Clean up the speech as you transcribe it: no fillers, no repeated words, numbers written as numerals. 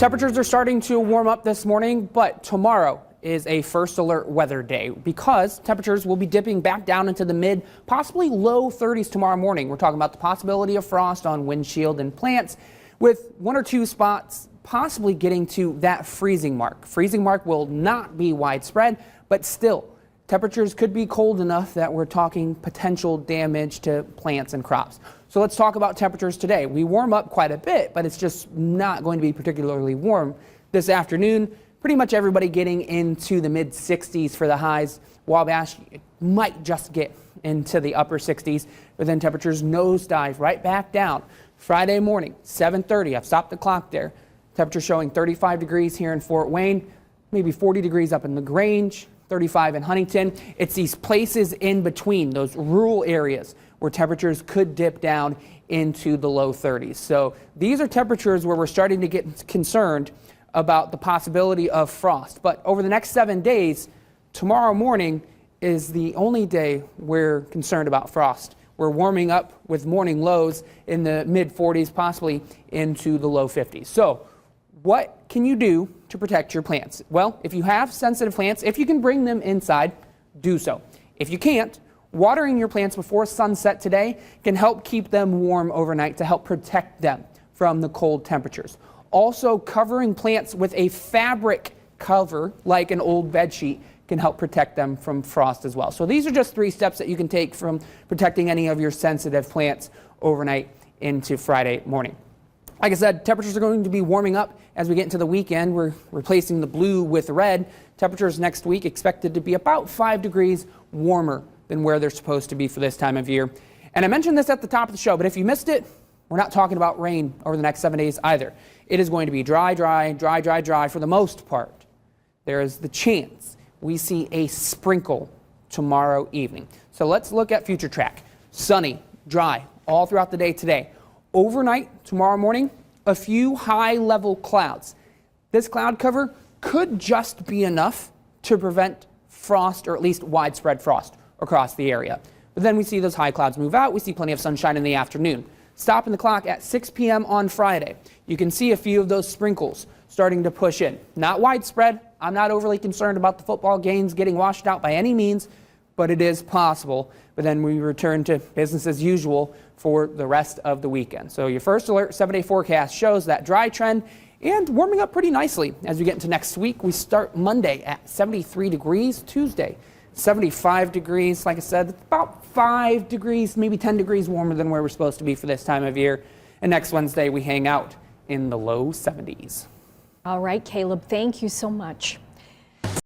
Temperatures are starting to warm up this morning, but tomorrow is a first alert weather day because temperatures will be dipping back down into the mid, possibly low 30s tomorrow morning. We're talking about the possibility of frost on windshield and plants with one or two spots possibly getting to that freezing mark. Freezing mark will not be widespread, but still temperatures could be cold enough that we're talking potential damage to plants and crops. So let's talk about temperatures today. We warm up quite a bit, but it's just not going to be particularly warm this afternoon. Pretty much everybody getting into the mid 60s for the highs. Wabash might just get into the upper 60s, but then temperatures nosedive right back down. Friday morning, 7:30, I've stopped the clock there. Temperature showing 35 degrees here in Fort Wayne, maybe 40 degrees up in LaGrange, 35 in Huntington. It's these places in between, those rural areas, where temperatures could dip down into the low 30s. So these are temperatures where we're starting to get concerned about the possibility of frost. But over the next 7 days, tomorrow morning is the only day we're concerned about frost. We're warming up with morning lows in the mid 40s, possibly into the low 50s. So what can you do to protect your plants? Well, if you have sensitive plants, if you can bring them inside, do so. If you can't, watering your plants before sunset today can help keep them warm overnight to help protect them from the cold temperatures. Also, covering plants with a fabric cover like an old bed sheet can help protect them from frost as well. So these are just 3 steps that you can take from protecting any of your sensitive plants overnight into Friday morning. Like I said, temperatures are going to be warming up as we get into the weekend. We're replacing the blue with red. Temperatures next week expected to be about 5 degrees warmer than where they're supposed to be for this time of year. And I mentioned this at the top of the show, but if you missed it, we're not talking about rain over the next 7 days either. It is going to be dry for the most part. There is the chance we see a sprinkle tomorrow evening. So let's look at future track. Sunny, dry, all throughout the day today. Overnight, tomorrow morning, a few high-level clouds. This cloud cover could just be enough to prevent frost, or at least widespread frost across the area. But then we see those high clouds move out. We see plenty of sunshine in the afternoon. Stopping the clock at 6 p.m. on Friday. You can see a few of those sprinkles starting to push in. Not widespread. I'm not overly concerned about the football games getting washed out by any means, but it is possible. But then we return to business as usual for the rest of the weekend. So your first alert 7-day forecast shows that dry trend and warming up pretty nicely as we get into next week. We start Monday at 73 degrees, Tuesday 75 degrees. Like I said, about 5 degrees, maybe 10 degrees warmer than where we're supposed to be for this time of year. And next Wednesday, we hang out in the low 70s. All right, Caleb, thank you so much.